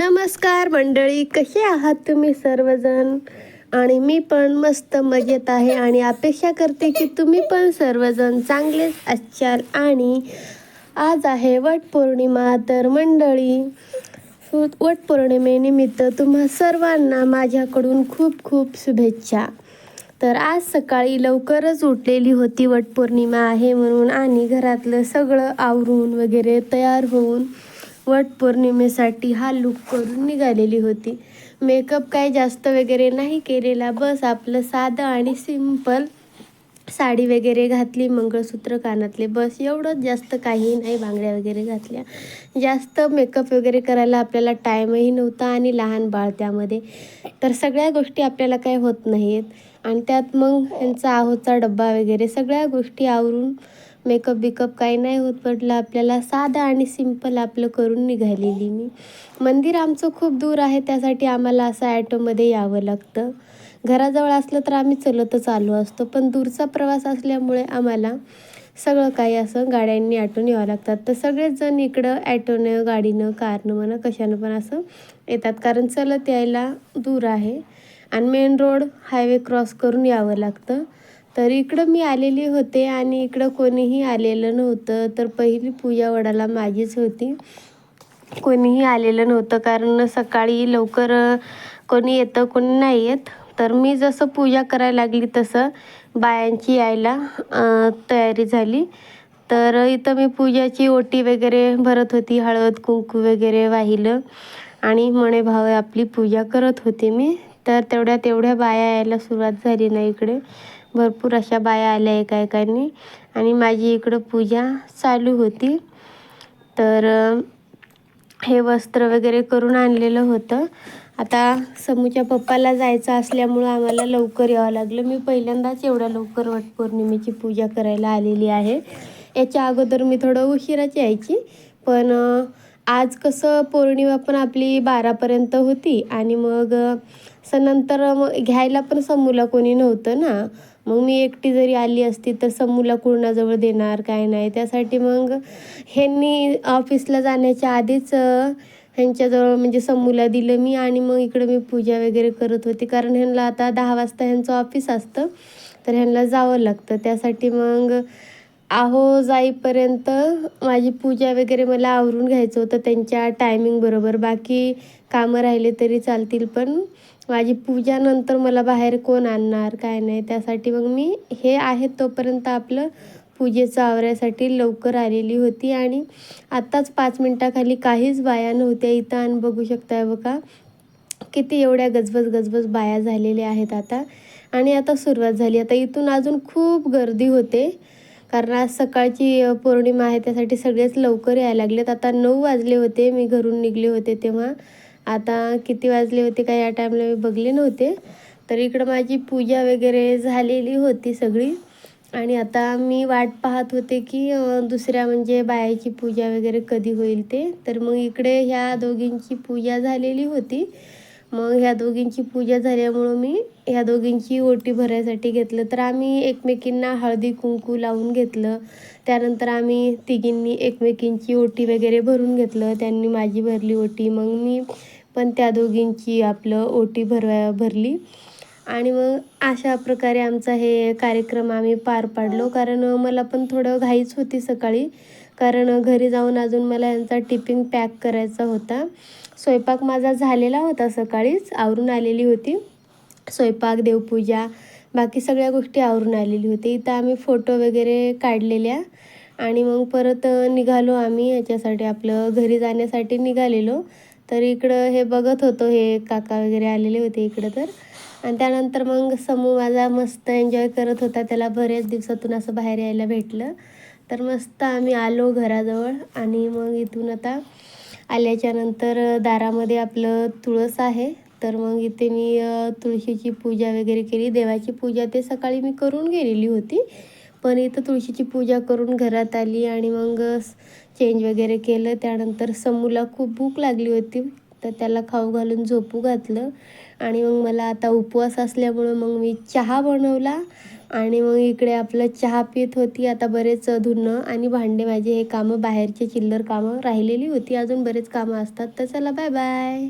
नमस्कार मंडळी, कसे आहात तुम्ही सर्वजण? आणि मी पण मस्त मजेत आहे आणि अपेक्षा करते की तुम्ही पण सर्वजण चांगलेच असाल. आणि आज आहे वटपौर्णिमा. तर मंडळी, वटपौर्णिमेनिमित्त तुम्हा सर्वांना माझ्याकडून खूप खूप शुभेच्छा. तर आज सकाळी लवकरच उठलेली होती, वटपौर्णिमा आहे म्हणून, आणि घरातलं सगळं आवरून वगैरे तयार होऊन वटपौर्णिमेसाठी हा लूक करून निघालेली होती. मेकअप काय जास्त वगैरे नाही केलेला, बस आपलं साधं आणि सिंपल साडी वगैरे घातली, मंगळसूत्र कानातले, बस एवढंच, जास्त काही नाही. बांगड्या वगैरे घातल्या. जास्त मेकअप वगैरे करायला आपल्याला टाईमही नव्हता आणि लहान बाळ त्यामध्ये, तर सगळ्या गोष्टी आपल्याला काय होत नाहीत. आणि त्यात मग यांचा आहोचा डब्बा वगैरे सगळ्या गोष्टी आवरून मेकअप बिकअप काही नाही होत पडलं आपल्याला. साधं आणि सिंपल आपलं करून निघालेली मी. मंदिर आमचं खूप दूर आहे, त्यासाठी आम्हाला असं ॲटोमध्ये यावं लागतं. घराजवळ असलं तर आम्ही चलतच आलो असतो, पण दूरचा प्रवास असल्यामुळे आम्हाला सगळं काही असं गाड्यांनी ॲटोने यावं लागतात. तर सगळेच जण इकडं ॲटोनं, गाडीनं, कारनं म्हणा, कशानं पण असं येतात, कारण चलत यायला दूर आहे आणि मेन रोड हायवे क्रॉस करून यावं लागतं. तर इकडं मी आलेली होते आणि इकडं कोणीही आलेलं नव्हतं. तर पहिली पूजा वडाला माझीच होती, कोणीही आलेलं नव्हतं, कारण सकाळी लवकर कोणी येतं कोणी नाही येत. तर मी जसं पूजा करायला लागली तसं बायांची यायला तयारी झाली. तर इथं मी पूजाची ओटी वगैरे भरत होती, हळद कुंकू वगैरे वाहिलं आणि मणे भावे आपली पूजा करत होते मी. तर तेवढ्या बाया यायला सुरुवात झाली ना, इकडे भरपूर अशा बाया आल्या एकाएकांनी आणि माझी इकडं पूजा चालू होती. तर हे वस्त्र वगैरे करून आणलेलं होतं. आता समूच्या पप्पाला जायचं असल्यामुळं आम्हाला लवकर यावं लागलं. मी पहिल्यांदाच एवढ्या लवकर वटपौर्णिमेची पूजा करायला आलेली आहे. याच्या अगोदर मी थोडं उशिराच यायची, पण आज कसं पौर्णिमा पण आपली 12पर्यंत होती आणि मग नंतर मग घ्यायला पण समूला कोणी नव्हतं ना. मग मी एकटी जरी आली असती तर समूला कुणाजवळ देणार काय नाही, त्यासाठी मग ह्यांनी ऑफिसला जाण्याच्या आधीच ह्यांच्याजवळ म्हणजे समूला दिलं मी. आणि मग इकडं मी पूजा वगैरे करत होती, कारण ह्यांना आता 10 वाजता ह्यांचं ऑफिस असतं, तर ह्यांना जावं लागतं. त्यासाठी मग आहो जाईपर्यंत माझी पूजा वगैरे मला आवरून घ्यायचं होतं त्यांच्या टायमिंग बरोबर. बाकी कामं राहिले तरी चालतील, पण माझी पूजा नंतर मला बाहेर कोण आणणार काय नाही, त्यासाठी मग मी हे आहे तोपर्यंत आपलं पूजेचं आवरायसाठी लवकर आलेली होती. आणि आत्ताच 5 मिनटाखाली काहीच बाया नव्हत्या इथं, आणि बघू शकताय बघा किती एवढ्या गजबज बाया झालेल्या आहेत आता. आणि आता सुरुवात झाली. आता इथून अजून खूप गर्दी होते, कारण आज सकाळची पौर्णिमा आहे, त्यासाठी सगळेच लवकर यायला लागलेत. आता 9 वाजले होते, मी घरून निघले होते तेव्हा. आता किती वाजले होते काय या टाईमला मी बघले नव्हते. तर इकडं माझी पूजा वगैरे झालेली होती सगळी, आणि आता मी वाट पाहत होते की दुसऱ्या म्हणजे बायाची पूजा वगैरे कधी होईल ते. तर मग इकडे ह्या दोघींची पूजा झालेली होती. मग ह्या दोघींची पूजा झाल्यामुळं मी ह्या दोघींची ओटी भरायसाठी घेतलं. तर आम्ही एकमेकींना हळदी कुंकू लावून घेतलं. त्यानंतर आम्ही तिघींनी एकमेकींची ओटी वगैरे भरून घेतलं. त्यांनी माझी भरली ओटी, मग मी पण त्या दोघींची आपलं ओटी भरली. आणि मग अशा प्रकारे आमचा हे कार्यक्रम आम्ही पार पाडलो. कारण मला पण थोडं घाईच होती सकाळी, कारण घरी जाऊन अजून मला यांचा टिफिन पॅक करायचा होता. स्वयंपाक माझा झालेला होता, सकाळीच आवरून आलेली होती. स्वयंपाक, देवपूजा, बाकी सगळ्या गोष्टी आवरून आलेली होती. इथं आम्ही फोटो वगैरे काढलेल्या आणि मग परत निघालो आम्ही याच्यासाठी, आपलं घरी जाण्यासाठी निघालेलो. तर इकडं हे बघत होतो, हे काका वगैरे आलेले होते इकडं. तर आणि त्यानंतर मग समूह माझा मस्त एन्जॉय करत होता, त्याला बऱ्याच दिवसातून असं बाहेर यायला भेटलं. तर मस्त आम्ही आलो घराजवळ. आणि मग इथून आता आल्याच्यानंतर दारामध्ये आपलं तुळस आहे, तर मग इथे मी तुळशीची पूजा वगैरे केली. देवाची पूजा ते सकाळी मी करून गेलेली होती, पण इथं तुळशीची पूजा करून घरात आली आणि मग चेंज वगैरे केलं. त्यानंतर समूला खूप भूक लागली होती, तर त्याला खाऊ घालून झोपू घातलं. आणि मग मला आता उपवास असल्यामुळं मग मी चहा बनवला आणि मग इकडे आपलं चहा पीत होती. आता बरेच धुणं आणि भांडे माझे हे कामं बाहेरचे चिल्लर कामं राहिलेली होती. अजून बरेच कामं असतात. तर चला बाय बाय.